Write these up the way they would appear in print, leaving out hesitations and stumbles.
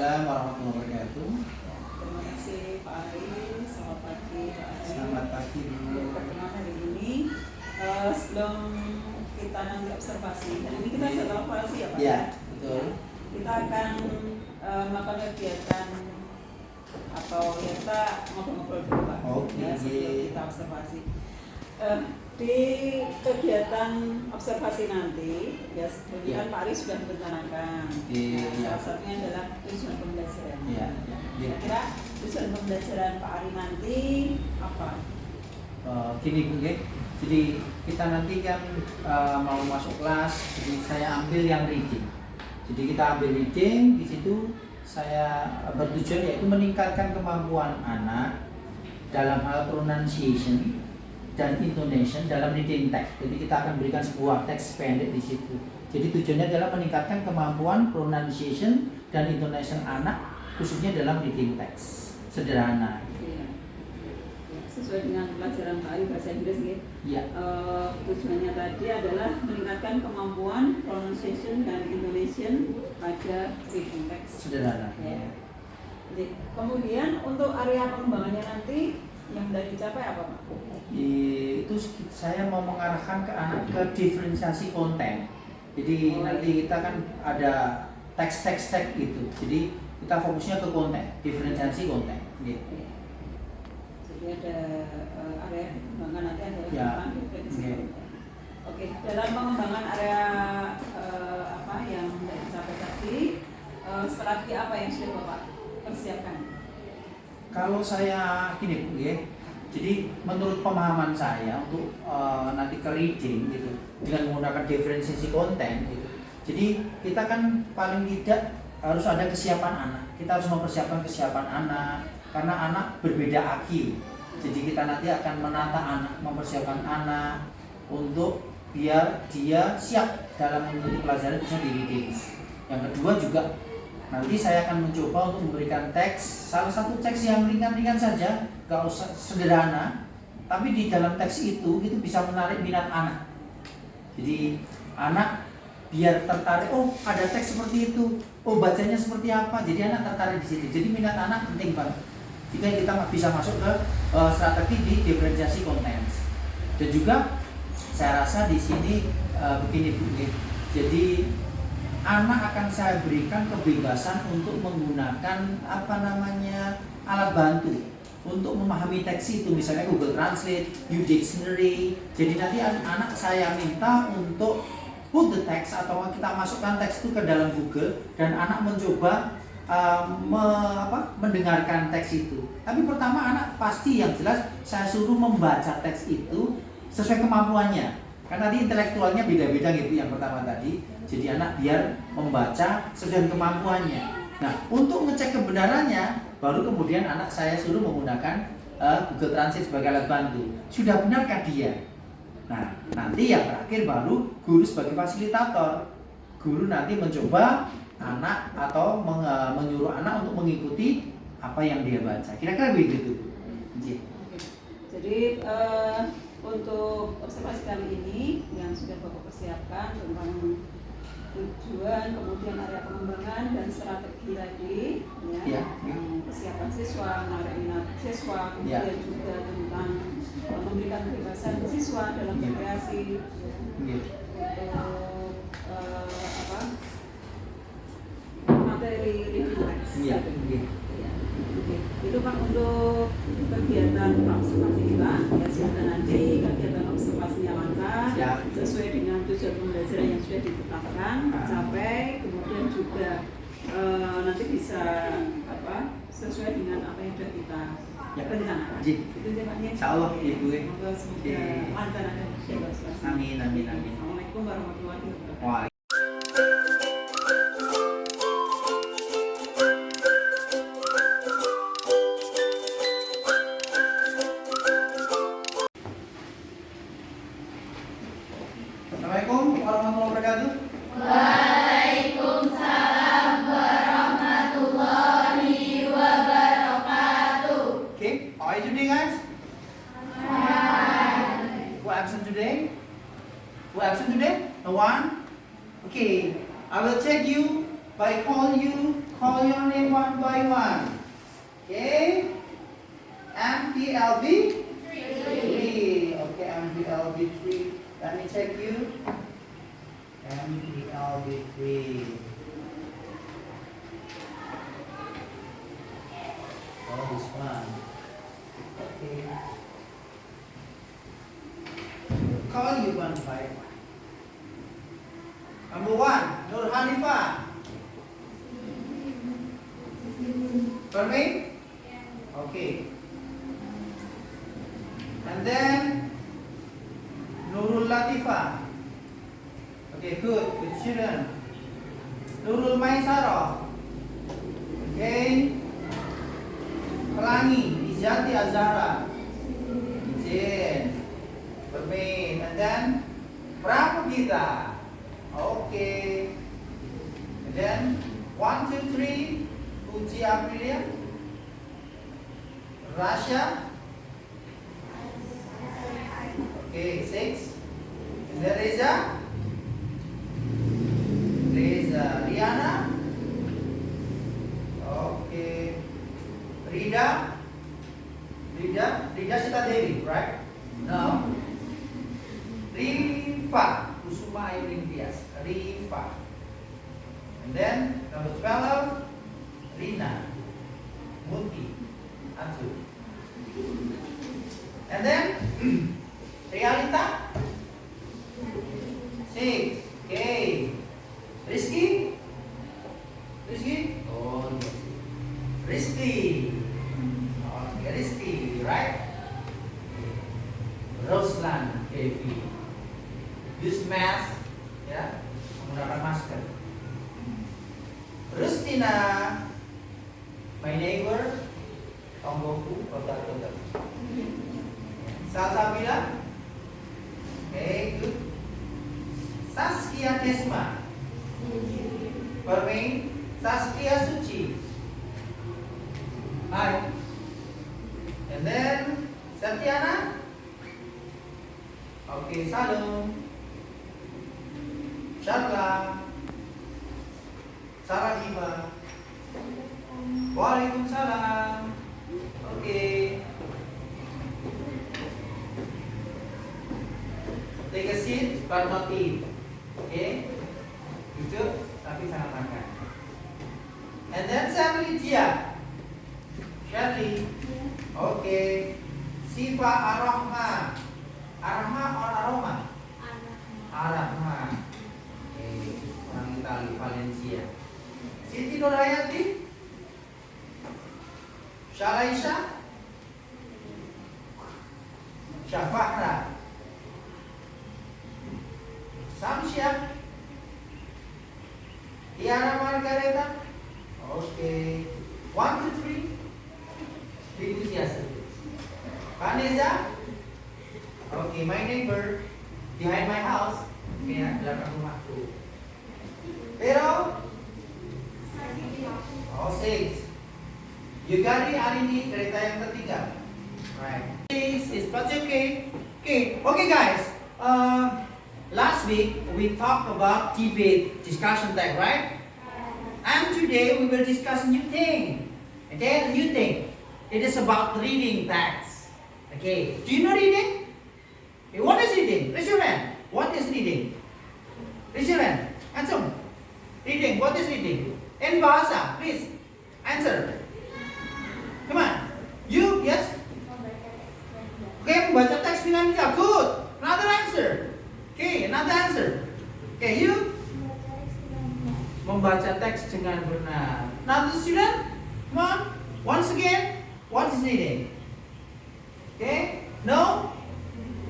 Waalaikumsalam warahmatullahi wabarakatuh. Terima kasih Pak Ari. Selamat pagi Pak Ari. Selamat pagi dulu. Pertemuan hari ini sebelum kita nanti observasi. Dan ini kita sudah observasi ya Pak? Ya, betul. Kita akan melakukan kegiatan atau ya kita ngobrol-ngobrol dulu Pak. Oke. Ya, sebelum kita observasi. Di kegiatan observasi nanti, ya sebenarnya kan Pak Ari sudah merencanakan. Salah satunya adalah tujuan pembelajaran. Ya. Kira-kira tujuan pembelajaran Pak Ari nanti apa? Gini Bu, ya. Jadi kita nanti kan mau masuk kelas, jadi saya ambil yang reading. Jadi kita ambil reading, di situ saya bertujuan yaitu meningkatkan kemampuan anak dalam hal pronunciation dan intonation dalam reading text. Jadi kita akan berikan sebuah teks pendek di situ. Jadi tujuannya adalah meningkatkan kemampuan pronunciation dan intonation anak khususnya dalam reading text sederhana. Ya. Sesuai dengan pelajaran Pak Ari bahasa Inggris ya. Ya. Tujuannya tadi adalah meningkatkan kemampuan pronunciation dan intonation pada reading text Sederhana. Ya. Jadi, kemudian untuk area pengembangannya nanti yang sudah dicapai apa Pak? Itu saya mau mengarahkan ke anak ke diferensiasi konten. Jadi nanti kita kan ada teks itu. Jadi kita fokusnya ke konten, diferensiasi konten. Gitu. Jadi ada area pengembangan nanti adalah Ya. diferensiasi konten. Oke, dalam pengembangan area apa yang sudah dicapai tadi, strategi apa yang sudah Bapak persiapkan? Kalau saya gini Bu, ya. Jadi menurut pemahaman saya untuk nanti ke reading gitu dengan menggunakan diferensiasi konten gitu. Jadi kita kan paling tidak harus ada kesiapan anak. Kita harus mempersiapkan kesiapan anak karena anak berbeda IQ. Jadi kita nanti akan menata anak, mempersiapkan anak untuk biar dia siap dalam mengikuti pelajaran khususnya di reading. Yang kedua juga nanti saya akan mencoba untuk memberikan teks, salah satu teks yang ringan-ringan saja, gak usah sederhana, tapi di dalam teks itu bisa menarik minat anak. Jadi anak biar tertarik, oh ada teks seperti itu, oh bacanya seperti apa, jadi anak tertarik di situ. Jadi minat anak penting banget. Jika kita bisa masuk ke strategi di diferensiasi konten. Dan juga saya rasa di sini begini Bu, jadi anak akan saya berikan kebebasan untuk menggunakan alat bantu untuk memahami teks itu, misalnya Google Translate, U-Dictionary. Jadi nanti anak saya minta untuk put the text atau kita masukkan teks itu ke dalam Google dan anak mencoba mendengarkan teks itu. Tapi pertama anak pasti yang jelas saya suruh membaca teks itu sesuai kemampuannya. Karena tadi intelektualnya beda-beda gitu yang pertama tadi. Jadi anak biar membaca sesuai kemampuannya. Nah, untuk ngecek kebenarannya, baru kemudian anak saya suruh menggunakan Google Translate sebagai alat bantu. Sudah benarkah dia? Nah, nanti yang terakhir baru guru sebagai fasilitator. Guru nanti mencoba anak atau menyuruh anak untuk mengikuti apa yang dia baca. Kira-kira begitu. Jadi untuk observasi kali ini yang sudah Bapak persiapkan tentang tujuan, kemudian area pengembangan dan strategi tadi, ya. Kesiapan siswa, menarik minat siswa, kemudian juga tentang memberikan kebebasan siswa dalam berkreasi untuk materi reading text. Itu Pak untuk kegiatan observasi kita, ya semoga nanti kegiatan observasinya lancar sesuai dengan tujuan pembelajaran yang sudah ditetapkan tercapai, kemudian juga nanti bisa sesuai dengan apa yang sudah kita rencanakan. Itu aja Pak. Insyaallah Ibu. Semoga lancar dan berjalan. Amin. Assalamualaikum warahmatullahi wabarakatuh. Assalamualaikum warahmatullahi wabarakatuh. Waalaikumsalam warahmatullahi wabarakatuh. Okay, how are you today, guys? Who absent today? Who absent today? No one? Okay, I will check you by call you call your name one by one. Okay? MPLB 3. Okay, MPLB 3. Let me check you. MPLB 3. Oh, this one. Okay. Call you one by one. Number 1, Nur Hanifah. Permit? Okay. And then Nurul Latifah. Okay, good children. Nurul Maisarah. Okay. Pelangi, Izati Azhara. Izin. Permit. And then Prapugita. Okay. And then 1, 2, 3. Puji Aprilia. Rasha. Okay, 6. And then Reza. Rihanna. Okay. Rida Sita Devi, right? No. Rifa. Kusuma Ayu Tias. Rifa. And then number 12. Rina, Muti, Atu. And then Realita 6. Okay. Rizky. Oh, yes. Rizky. Okay, Rizky, right? Roslan, Kevi. Use mask, ya, menggunakan masker. Rustina. My neighbor, Tonggoku, Kota. Salsabila. Okay, good. Saskia Kesma. Permain. Saskia Suci. Hi. And then Satyana. Okay, Salom. Sharla. Sarah Iva. Waalaikumsalam. Okay. Take a seat, but not eat. Okay. Duduk, tapi jangan makan. And then Shirley Tia. Shirley. Okay. Siva Arahma. Arahma or Aroma? Arahma. Okay. Orang Itali, Valencia. Siti Nurhayati. Shalaisha. Syafahra. Samsya. Tiara Margareta. Okay. 1, 2, 3. Enthusiasm. Vanessa. Okay, my neighbor behind my house. Okay, belakang rumahku. Pero. Oh, 6. Yugari Arini kereta yang ketiga. Right. This is okay. Okay, guys. Last week we talked about debate discussion tag, right? And today we will discuss a new thing. Okay, a new thing. It is about reading text. Okay. Do you know reading? Okay, what is reading? Raise your hand. What is reading? Raise your hand. Answer. Reading. What is reading? In bahasa, please answer. Come on. You, yes? Okay, membaca teks dengan bijak. Good. Another answer. Okay, another answer. Okay, you? Membaca teks dengan benar. Another student? Come on. Once again, what is reading? Okay? No?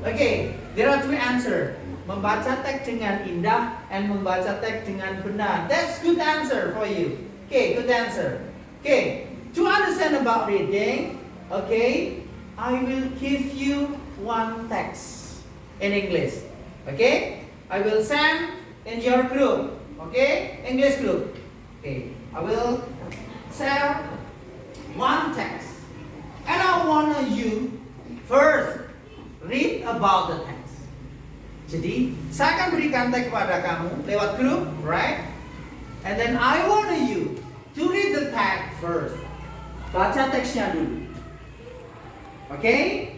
Okay, there are two answers. Membaca teks dengan indah and membaca teks dengan benar. That's good answer for you. Okay, good answer. Okay, to understand about reading, okay, I will give you one text in English. Okay, I will send in your group. Okay, English group. Okay, I will send one text, and I want you first read about the text. Jadi, saya akan berikan teks kepada kamu lewat grup, right? And then I want you to read the text first. Baca teksnya dulu. Okay?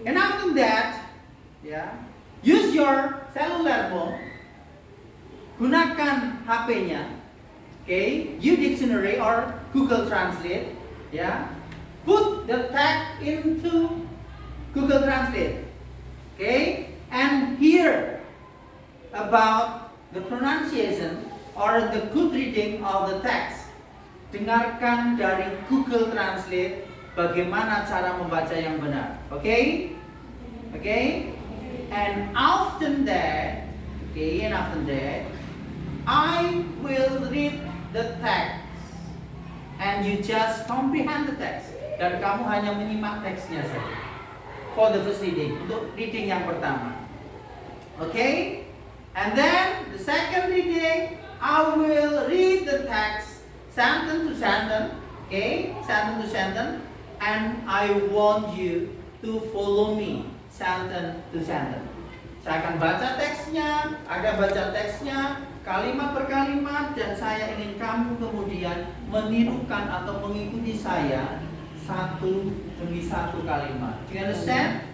And after that, use your cellular phone. Gunakan HP-nya. Okay? Use dictionary or Google Translate. Put the text into Google Translate. Okay? And hear about the pronunciation or the good reading of the text. Dengarkan dari Google Translate bagaimana cara membaca yang benar. Okay? Okay? And after that, I will read the text. And you just comprehend the text. Dan kamu hanya menyimak teksnya saja. For the first reading, untuk reading yang pertama. Okay? And then the second reading, I will read the text sentence to sentence, sentence to sentence, and I want you to follow me sentence to sentence. Saya akan baca teksnya, kalimat per kalimat, dan saya ingin kamu kemudian menirukan atau mengikuti saya satu demi satu kalimat. Do you understand?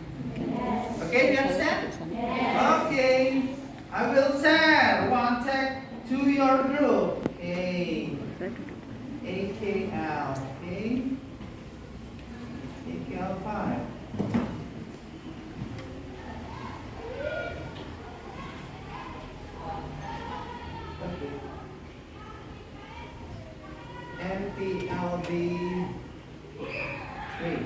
Okay, do you understand? Okay, I will share one text to your group. AKL, AKL 5. MPLB 3.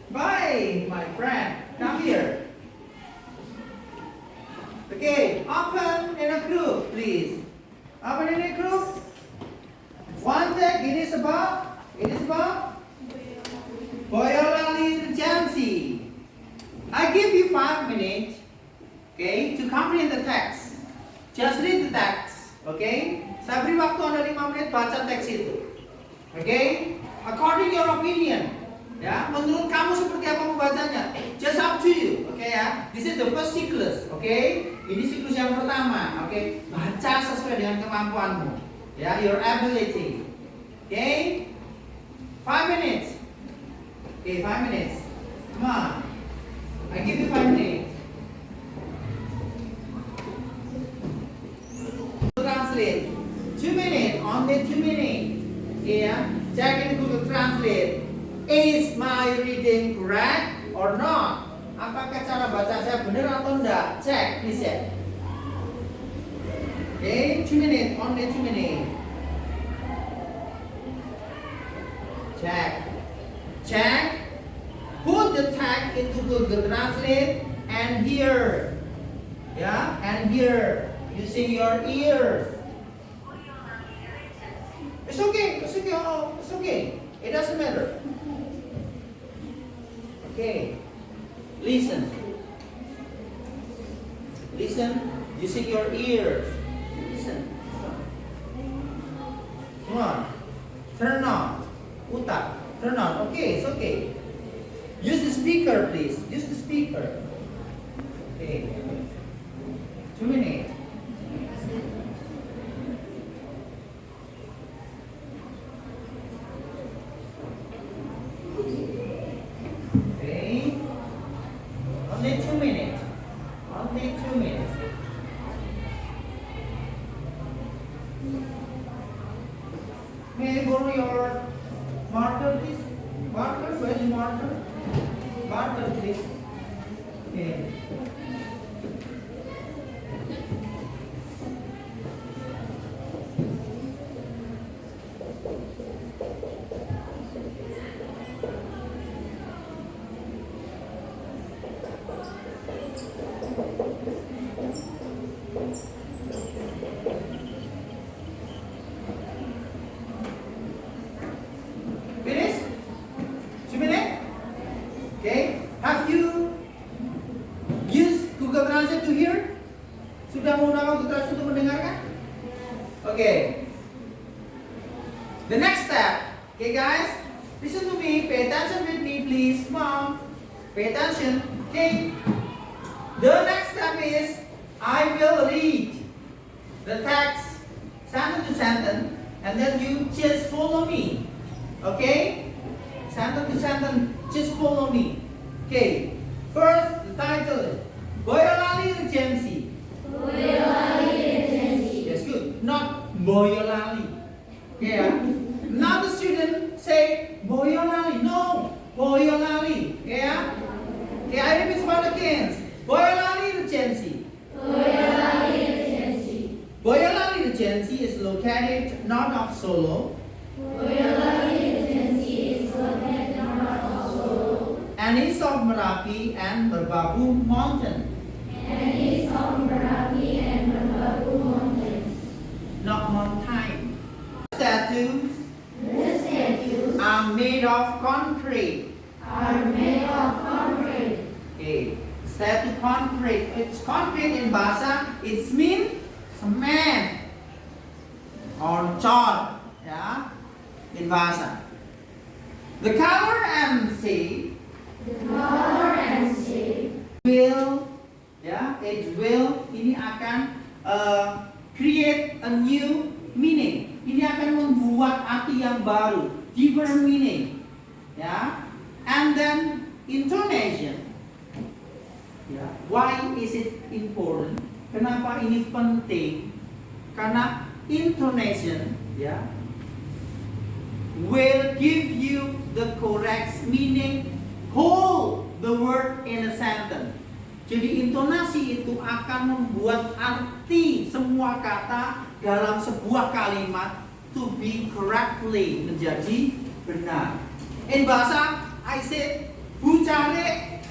Bye, my friend. Come here. Okay, open in a group, please. Open in a group. One text. It is about Boyolali Jansi. I give you 5 minutes, to comprehend the text. Just read the text, Saya beri waktu Anda 5 menit baca teks itu, According your opinion, menurut kamu seperti apa membacanya? Just up to you, This is the first cyclus, Ini siklus yang pertama, Baca sesuai dengan kemampuanmu, Your ability, 5 minutes, 5 minutes. Come on, I give you 5 minutes. Translate. 2 minutes, only 2 minutes. Check in Google Translate. Is my reading correct or not? Apakah cara baca saya benar atau enggak? Check, please check. 2 minutes, only 2 minutes. Check. Put the text into Google Translate and hear. And hear using your ears. It's okay. It doesn't matter. Listen using your ears. Listen. Come on. Turn on. Utak. Turn on. Okay, it's okay. Use the speaker, please. Use the speaker. 2 minutes. Only 2 minutes. May I borrow your marker, please? Where is marker? Marker, please. Finish? 2 minutes? Have you used Google Translate to hear? Sudah menggunakan Google Translate untuk mendengarkan? The next step, guys, listen to me, pay attention with me, please. Come on, pay attention. The next step is I will read. the text sentence to sentence, and then you just follow me. Okay? Sentence to sentence, just follow me. Okay. First, the title. Boyolali Regency. That's good. Not Boyolali. Yeah. Now the student say Boyolali. No, Boyolali. Yeah. Okay, I repeat one again. Boyolali Regency. Boyolali Regency is located north of Solo. And east of Merapi and Merbabu Mountain. Not mountain. Statues are made of concrete. Okay. Statue concrete. It's concrete in Bahasa. It means cement or chalk. Yeah. In Bahasa. The color and shape will, it will, ini akan create a new meaning. Ini akan membuat arti yang baru, different meaning, ya. And then intonation. Ya. Why is it important? Kenapa ini penting? Karena intonation, ya, will give you the correct meaning. Hold the word in a sentence. Jadi intonasi itu akan membuat arti semua kata dalam sebuah kalimat to be correctly, menjadi benar. In bahasa, I said, bu cari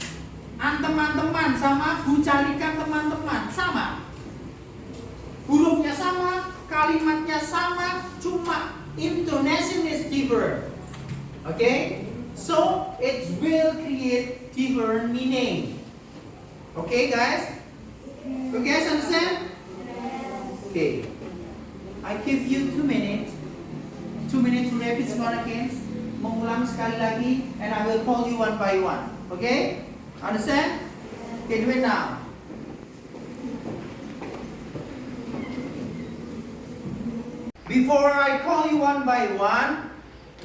teman-teman sama bu carikan teman-teman sama. Hurufnya sama, kalimatnya sama, cuma intonation is different. Okay? So it will create different meaning. Okay, guys? You guys understand? Okay. I give you 2 minutes. 2 minutes to repeat one again. Mengulang sekali lagi, and I will call you one by one. Okay? Understand? Okay, do it now. Before I call you one by one,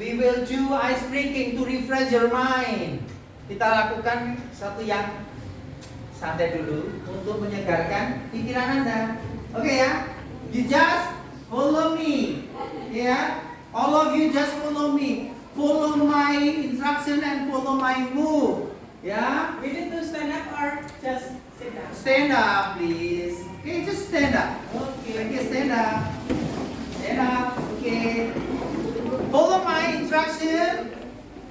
we will do ice breaking to refresh your mind. Kita lakukan satu yang santai dulu untuk menyegarkan pikiran Anda. Oke ya? You just follow me. Ya? All of you just follow me. Follow my instruction and follow my move. Ya? We need to stand up or just sit down? Stand up, please. Okay, just stand up. Okay, stand up. Stand up. Okay. Follow my instruction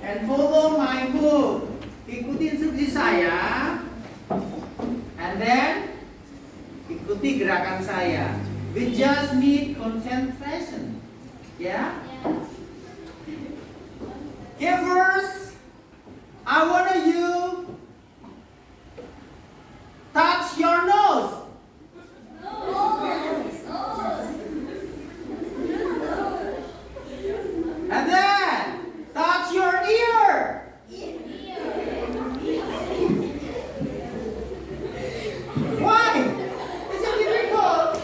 and follow my move. Ikuti instruksi saya, and then ikuti gerakan saya. We just need concentration. Yeah? Okay, first, I want you touch your nose. And then touch your ear. Why? Is it difficult?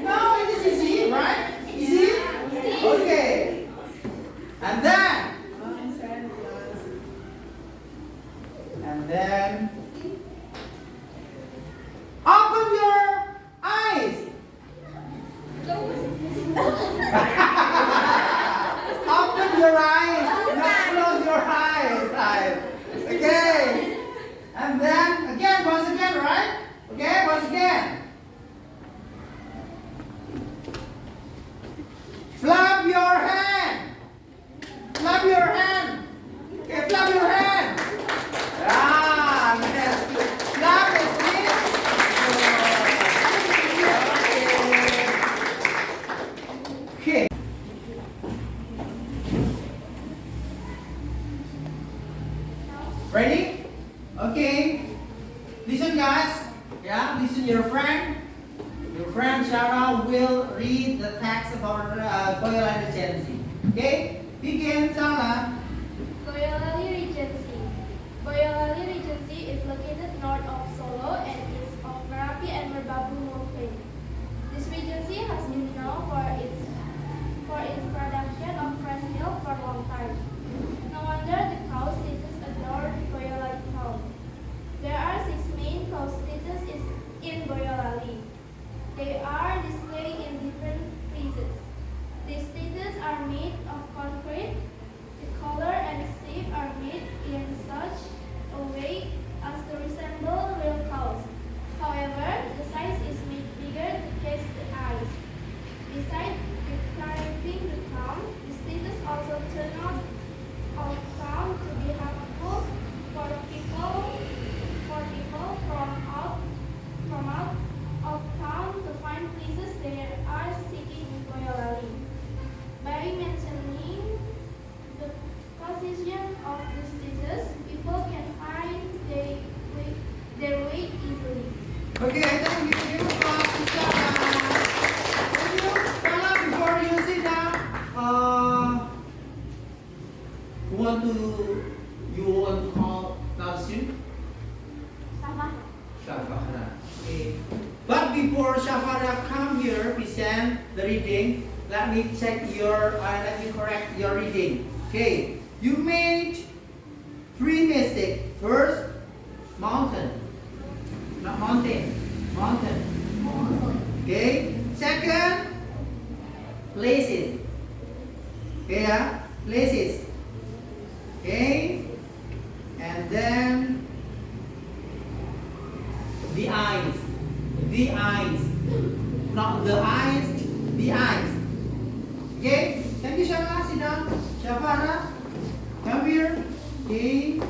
No, it is easy, right? Easy? Okay. And then open your eyes. Open your eyes, not close your eyes. Okay. And then again, once again, right? Okay, once again. Flap your hand. Flap your hand. Okay, flap your hand. Ah, yes. Flap is this. Okay. Ready? Okay. Listen, guys. Yeah, listen. Your friend Shara will read the text about Boyolali Regency. Okay. Begin, Shara. Boyolali Regency. Boyolali Regency is located north of Solo and east of Merapi and Merbabu Mountain. This regency Okay, thank you. Give applause to Shara. Thank you. Bella, before you sit down, you want to call Nafsin? Shafara. Okay. But before Shafara come here, present the reading, let me check let me correct your reading. Okay. You made 3 mistakes. First, mountain. Not mountain. Mountain. Okay. Second, places. Okay, yeah? Places. Okay. And then the eyes. The eyes. Not the eyes, the eyes. Okay? Thank you, Shafara. Sit down. Shafara, come here. Okay.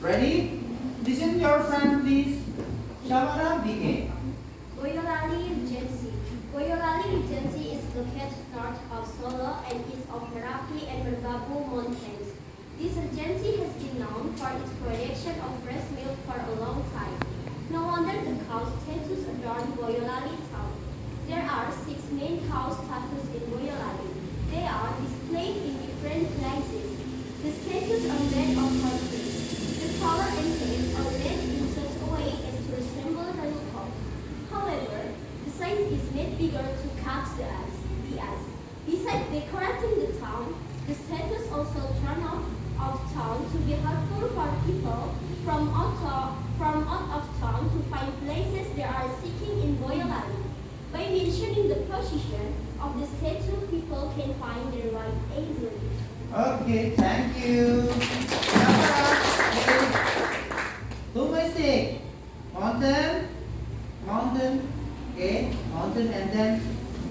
Ready? Listen your friend, please. Shafara, begin. Boyolali Regency. Boyolali Regency is located north of Solo and east of Merapi and Merbabu mountains. This regency has been known for its production of breast milk for a long time. No wonder the cow statues adorn Boyolali town. There are 6 main cow statues in Boyolali. They are displayed in different places. The statues are made of concrete. The color and shape are made in such a way as to resemble real cows. However, the size is made bigger to catch the eyes. Besides decorating the town, the statues also turn out of town to be helpful for people from out of town to find places they are seeking in Boyolali. By mentioning the position of the statue, people can find their way easily. Okay, thank you. Okay. 2 mistakes. Mountain, okay, mountain, and then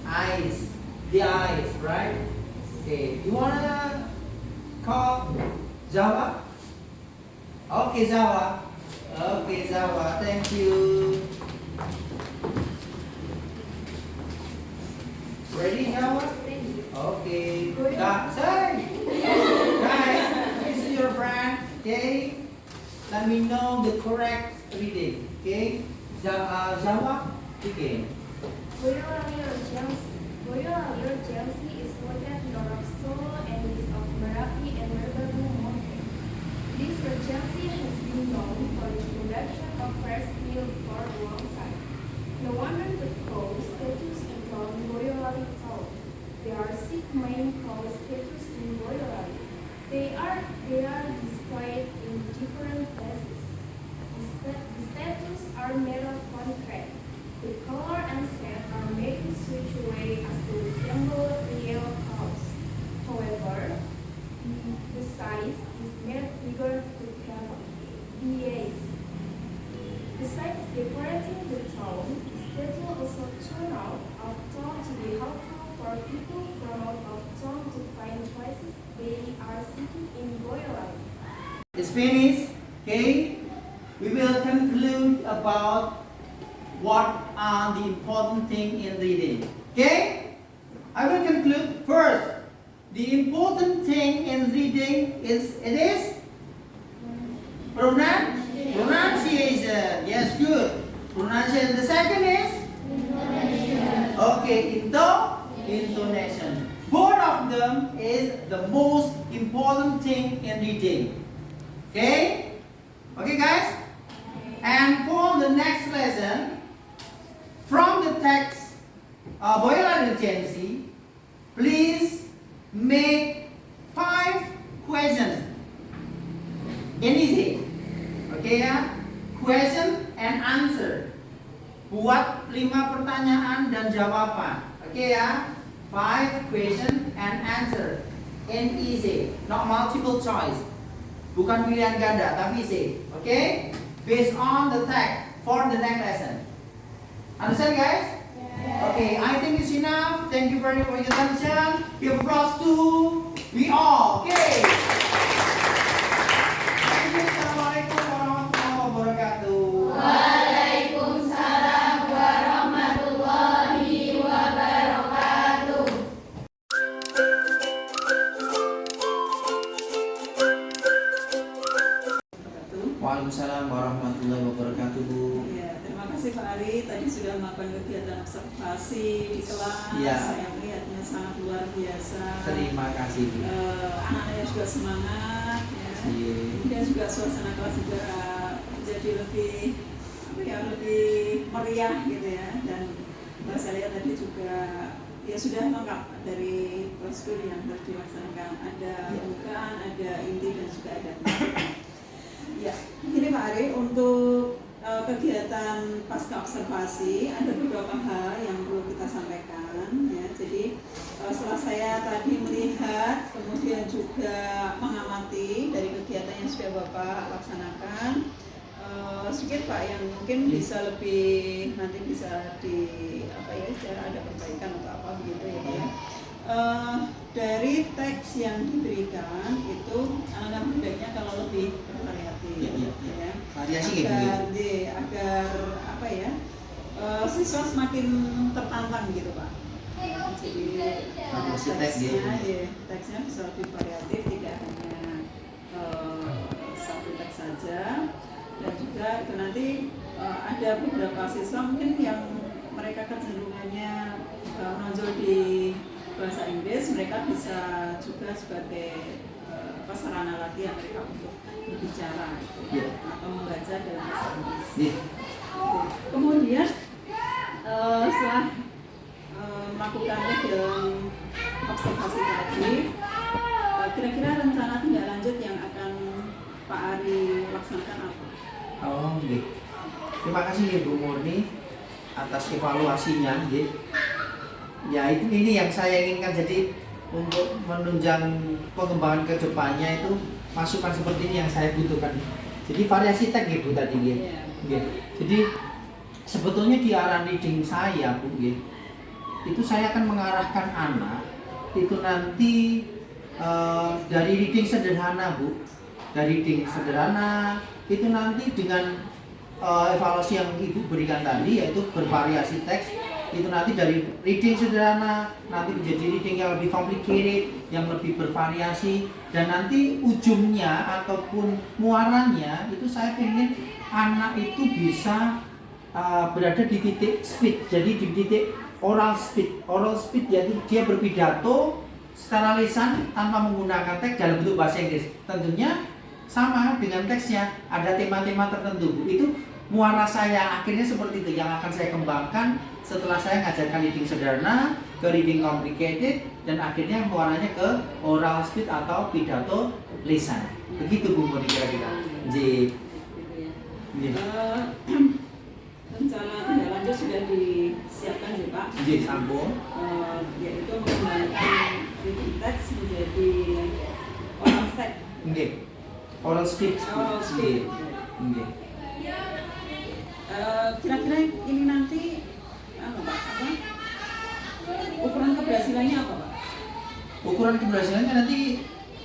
eyes. The eyes, right? Okay, you wanna call Jawa? Okay, Jawa. Okay, Jawa. Thank you. Ready, Jawa? Okay. Say. Guys, this is your friend. Okay. Let me know the correct reading. Okay. Jawa, begin. Boyolali Regency is located north of Solo and east of Merapi and Merbabu mountains. This regency has been known for its production of fresh milk for a long time. No wonder the cow statues adorn Boyolali town. There are 6 main cow statues in Boyolali. They are displayed in different places. The statues are made of concrete. The color and shape are made in such a way as to resemble real cows. However, the size is made bigger to carry the eyes. Besides decorating the town, the statue also turn out of town to be helpful for people from out of town to find places they are seeking in Boyolali. It's finished. Okay. We will conclude about what are the important things in reading. Okay? I will conclude first. The important thing in reading is pronunciation. Yes, good. Pronunciation. The second is okay, intonation. Both of them is the most important thing in reading. Okay? Okay, guys? And for the next lesson, from the text Boyolali Regency, please make 5 questions. Easy. Okay ya? Question and answer. Buat 5 pertanyaan dan jawaban. Okay ya? 5 question and answer. And easy. Not multiple choice. Bukan pilihan ganda, tapi easy. Okay? Based on the text for the next lesson. Understand, guys? Yeah. Okay, I think it's enough. Thank you very much for your attention. Give applause to we all. Okay. Thank you. Assalamualaikum warahmatullahi wabarakatuh. Waalaikumsalam warahmatullahi wabarakatuh. Waalaikumsalam warahmatullahi wabarakatuh, Bu. Ya, terima kasih Pak Ari. Tadi sudah melakukan kegiatan observasi di kelas. Ya. Saya melihatnya sangat luar biasa. Terima kasih, Bu. Anak-anaknya juga semangat. Ya. Iya. Kemudian juga suasana kelas juga jadi lebih lebih meriah gitu ya. Dan saya lihat tadi juga ya sudah lengkap dari prosedur yang harus dilaksanakan. Ada pembukaan, ada inti dan juga ada. Ya, ini Pak Ari, untuk kegiatan pasca observasi ada beberapa hal yang perlu kita sampaikan ya. Jadi setelah saya tadi melihat kemudian juga mengamati dari kegiatan yang sudah Bapak laksanakan, sedikit Pak yang mungkin bisa lebih nanti bisa di apa ya secara ada perbaikan atau apa begitu ya Pak ya. Dari teks yang diberikan itu anak baiknya kalau lebih bervariatif ya. Variasi agar apa ya siswa semakin tertantang gitu Pak. Jadi teksnya bisa lebih variatif, tidak hanya satu teks saja. Dan juga itu nanti ada beberapa siswa mungkin yang mereka kecenderungannya menonjol di bahasa Inggris, mereka bisa juga sebagai sarana latihan mereka untuk berbicara atau membaca dalam bahasa Inggris. Kemudian setelah melakukan kegiatan observasi tadi, kira-kira rencana tindak lanjut yang akan Pak Ari laksanakan apa? Oh, gitu. Terima kasih ya Bu Murni atas evaluasinya, gitu. Ya ini yang saya inginkan, jadi untuk menunjang pengembangan ke depannya itu masukan seperti ini yang saya butuhkan. Jadi variasi teks gitu tadi gitu. Jadi sebetulnya di arah reading saya Bu, gitu. Itu saya akan mengarahkan anak itu nanti dari reading sederhana Bu. Dari reading sederhana itu nanti dengan evaluasi yang Ibu berikan tadi, yaitu bervariasi teks, itu nanti dari reading sederhana nanti menjadi reading yang lebih complicated, yang lebih bervariasi, dan nanti ujungnya ataupun muaranya itu saya ingin anak itu bisa berada di titik speed, jadi di titik oral speed yaitu dia berpidato secara lisan tanpa menggunakan teks dalam bentuk bahasa Inggris. Tentunya sama dengan teksnya, ada tema-tema tertentu Bu. Itu muara saya akhirnya seperti itu yang akan saya kembangkan setelah saya ngajarkan reading sederhana ke reading complicated, dan akhirnya muaranya ke oral speed atau pidato lisan. Begitu Bu Murni kira-kira. Rencana tindak lanjut sudah disiapkan ya Pak. Sampun. Yaitu mengembangkan reading text menjadi oral text. Oral speed. Kira-kira ini nanti ukuran keberhasilannya apa Pak? Ukuran keberhasilannya nanti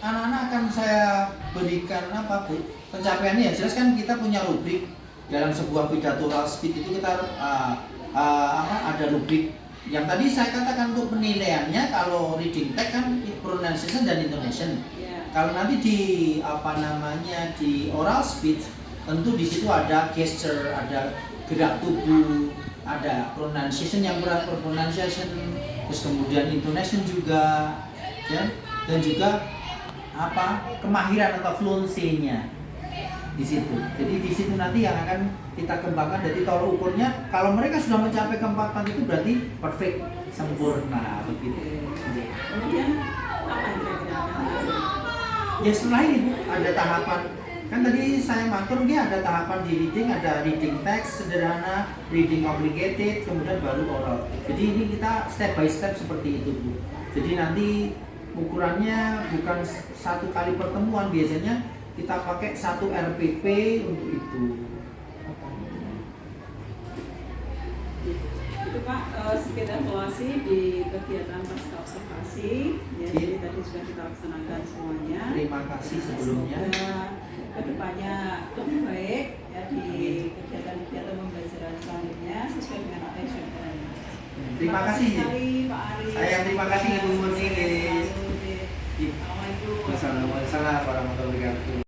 anak-anak akan saya berikan apa Bu? Pencapaiannya ya jelas kan kita punya rubrik dalam sebuah pidato oral speed itu kita ada rubrik yang tadi saya katakan untuk penilaiannya. Kalau reading text kan pronunciation dan intonation. Kalau nanti di di oral speech tentu di situ ada gesture, ada gerak tubuh, ada pronunciation yang berat, pronunciation, terus kemudian intonation juga, ya, dan juga kemahiran atau fluency-nya di situ. Jadi di situ nanti yang akan kita kembangkan. Jadi tolak ukurnya kalau mereka sudah mencapai keempat itu berarti perfect, sempurna begitu. Kemudian apa kira-kira? Ya setelah ini ada tahapan, kan tadi saya matur dia ada tahapan di reading, ada reading text sederhana, reading complicated, kemudian baru oral. Jadi ini kita step by step seperti itu Bu. Jadi nanti ukurannya bukan satu kali pertemuan, biasanya kita pakai 1 RPP untuk itu. Itu Pak, sedikit evaluasi di kegiatan pasca observasi ya, jadi tadi sudah kita laksanakan semuanya. Terima kasih sebelumnya. Kedepannya lebih baik ya di kegiatan-kegiatan pembelajaran selanjutnya sesuai dengan apa yang sudah kita lakukan. Terima kasih sekali Pak Ari. Saya terima kasih Ibu Murni. Assalamualaikum. Wassalamualaikum warahmatullahi wabarakatuh.